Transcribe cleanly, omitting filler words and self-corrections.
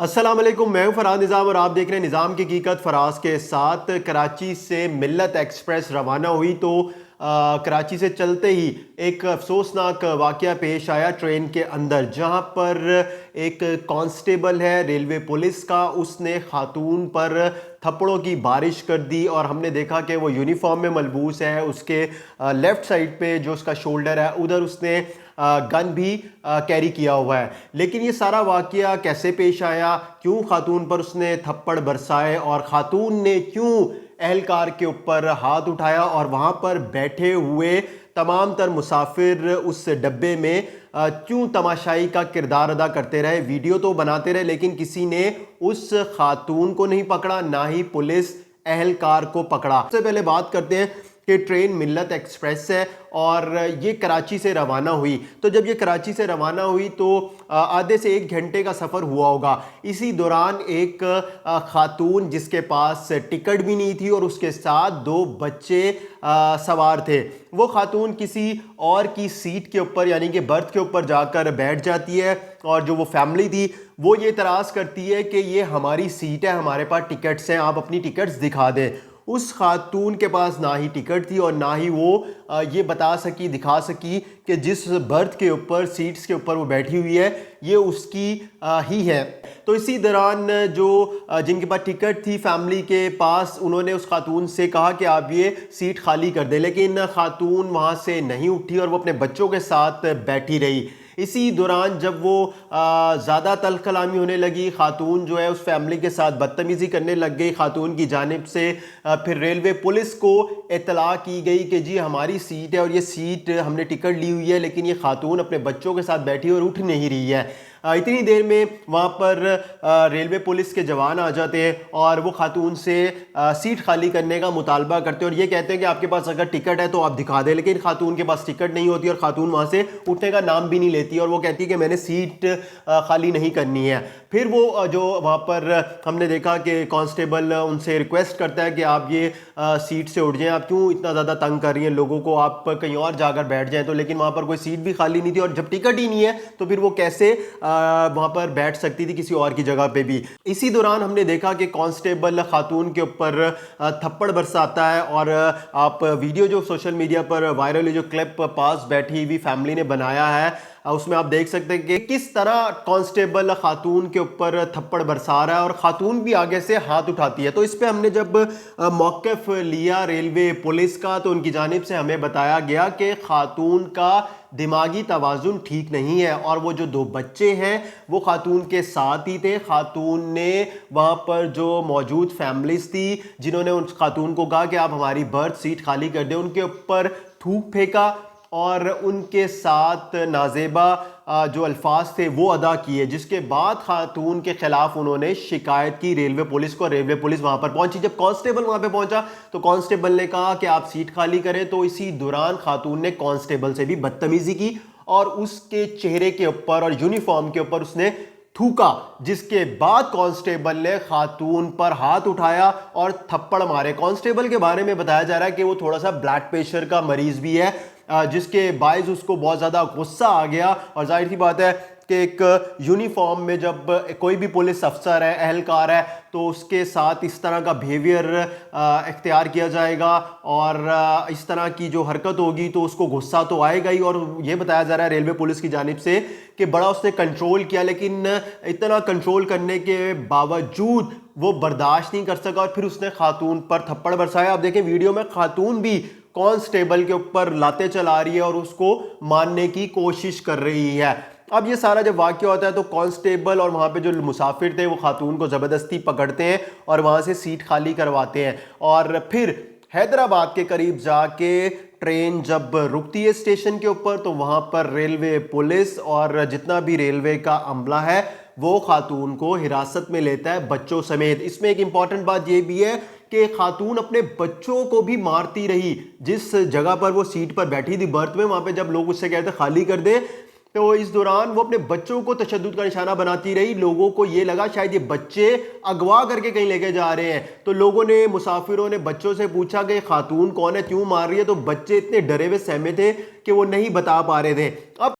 अस्सलाम वालेकुम, मैं हूं फरहाद निज़ाम और आप देख रहे हैं निज़ाम की हकीकत। फराज के साथ कराची से मिल्लत एक्सप्रेस रवाना हुई तो कराची से चलते ही एक अफसोसनाक वाक़या पेश आया ट्रेन के अंदर, जहां पर एक कांस्टेबल है रेलवे पुलिस का, उसने खातून पर थप्पड़ों की बारिश कर दी और हमने देखा कि वो यूनिफॉर्म में मलबूस है। उसके लेफ़्ट साइड पे जो उसका शोल्डर है उधर उसने गन भी कैरी किया हुआ है। लेकिन ये सारा वाक़या कैसे पेश आया, क्यों खातून पर उसने थप्पड़ बरसाए और खातून ने क्यों एहलकार के ऊपर हाथ उठाया और वहाँ पर बैठे हुए तमाम तर मुसाफिर उस डब्बे में क्यों तमाशाई का किरदार अदा करते रहे, वीडियो तो बनाते रहे लेकिन किसी ने उस खातून को नहीं पकड़ा, ना ही पुलिस एहलकार को पकड़ा। सबसे पहले बात करते हैं कि ट्रेन मिल्लत एक्सप्रेस है और ये कराची से रवाना हुई। तो जब ये कराची से रवाना हुई तो आधे से 1 घंटे का सफ़र हुआ होगा। इसी दौरान एक खातून जिसके पास टिकट भी नहीं थी और उसके साथ 2 बच्चे सवार थे, वो खातून किसी और की सीट के ऊपर यानी कि बर्थ के ऊपर जाकर बैठ जाती है और जो वो फैमिली थी वो ये तराज करती है कि ये हमारी सीट है, हमारे पास टिकट्स हैं, आप अपनी टिकट्स दिखा दें। उस खातून के पास ना ही टिकट थी और ना ही वो ये बता सकी, दिखा सकी कि जिस बर्थ के ऊपर, सीट्स के ऊपर वो बैठी हुई है ये उसकी ही है। तो इसी दौरान जो जिनके पास टिकट थी फैमिली के पास, उन्होंने उस खातून से कहा कि आप ये सीट खाली कर दें, लेकिन खातून वहाँ से नहीं उठी और वो अपने बच्चों के साथ बैठी रही। इसी दौरान जब वो ज़्यादा तल्ख कलामी होने लगी, खातून जो है उस फैमिली के साथ बदतमीज़ी करने लग गई खातून की जानिब से। फिर रेलवे पुलिस को इत्तला की गई कि जी हमारी सीट है और ये सीट हमने टिकट ली हुई है, लेकिन ये खातून अपने बच्चों के साथ बैठी और उठ नहीं रही है। इतनी देर में वहाँ पर रेलवे पुलिस के जवान आ जाते हैं और वो खातून से सीट खाली करने का मुतालबा करते हैं और ये कहते हैं कि आपके पास अगर टिकट है तो आप दिखा दें, लेकिन खातून के पास टिकट नहीं होती और खातून वहाँ से उठने का नाम भी नहीं लेती और वो कहती है कि मैंने सीट खाली नहीं करनी है। फिर वो जो वहाँ पर हमने देखा कि कांस्टेबल उनसे रिक्वेस्ट करता है कि आप ये सीट से उठ जाएं, आप क्यों इतना ज़्यादा तंग कर रही हैं लोगों को, आप कहीं और जाकर बैठ जाएं। तो लेकिन वहाँ पर कोई सीट भी खाली नहीं थी और जब टिकट ही नहीं है तो फिर वो कैसे वहाँ पर बैठ सकती थी किसी और की जगह पे भी। इसी दौरान हमने देखा कि कांस्टेबल खातून के ऊपर थप्पड़ बरसाता है और आप वीडियो जो सोशल मीडिया पर वायरल है, जो क्लिप पास बैठी हुई फैमिली ने बनाया है, उसमें आप देख सकते हैं कि किस तरह कांस्टेबल खातून के ऊपर थप्पड़ बरसा रहा है और खातून भी आगे से हाथ उठाती है। तो इस पे हमने जब मौक़िफ़ लिया रेलवे पुलिस का तो उनकी जानिब से हमें बताया गया कि खातून का दिमागी तवाज़ुन ठीक नहीं है और वो जो 2 बच्चे हैं वो खातून के साथ ही थे। खातून ने वहाँ पर जो मौजूद फैमिलीज थी जिन्होंने उस खातून को कहा कि आप हमारी बर्थ सीट खाली कर दें, उनके ऊपर थूक फेंका और उनके साथ नाजेबा जो अल्फाज थे वो अदा किए, जिसके बाद खातून के खिलाफ उन्होंने शिकायत की रेलवे पुलिस को। रेलवे पुलिस वहां पर पहुंची। जब कांस्टेबल वहां पे पहुंचा तो कांस्टेबल ने कहा कि आप सीट खाली करें, तो इसी दौरान खातून ने कांस्टेबल से भी बदतमीजी की और उसके चेहरे के ऊपर और यूनिफॉर्म के ऊपर उसने थूका, जिसके बाद कांस्टेबल ने खातून पर हाथ उठाया और थप्पड़ मारे। कांस्टेबल के बारे में बताया जा रहा है कि वो थोड़ा सा ब्लड प्रेशर का मरीज भी है, जिसके बायस उसको बहुत ज़्यादा गुस्सा आ गया और जाहिर सी बात है कि एक यूनिफॉर्म में जब कोई भी पुलिस अफसर है, एहलकार है, तो उसके साथ इस तरह का बिहेवियर इख्तियार किया जाएगा और इस तरह की जो हरकत होगी तो उसको गुस्सा तो आएगा ही। और ये बताया जा रहा है रेलवे पुलिस की जानिब से कि बड़ा उसने कंट्रोल किया, लेकिन इतना कंट्रोल करने के बावजूद वो बर्दाश्त नहीं कर सका और फिर उसने खातून पर थप्पड़ बरसाया। आप देखें वीडियो में खातून भी कांस्टेबल के ऊपर लाते चला रही है और उसको मारने की कोशिश कर रही है। अब ये सारा जब वाक़या होता है तो कांस्टेबल और वहाँ पे जो मुसाफिर थे वो खातून को ज़बरदस्ती पकड़ते हैं और वहाँ से सीट खाली करवाते हैं और फिर हैदराबाद के करीब जाके ट्रेन जब रुकती है स्टेशन के ऊपर तो वहाँ पर रेलवे पुलिस और जितना भी रेलवे का अमला है वो खातून को हिरासत में लेता है बच्चों समेत। इसमें एक इंपॉर्टेंट बात यह भी है कि खातून अपने बच्चों को भी मारती रही। जिस जगह पर वो सीट पर बैठी थी बर्थ में, वहां पे जब लोग उससे कहते खाली कर दे तो इस दौरान वो अपने बच्चों को तशद्दुद का निशाना बनाती रही। लोगों को ये लगा शायद ये बच्चे अगवा करके कहीं लेके जा रहे हैं, तो लोगों ने, मुसाफिरों ने बच्चों से पूछा कि खातून कौन है, क्यों मार रही है, तो बच्चे इतने डरे हुए सहमे थे कि वो नहीं बता पा रहे थे। अब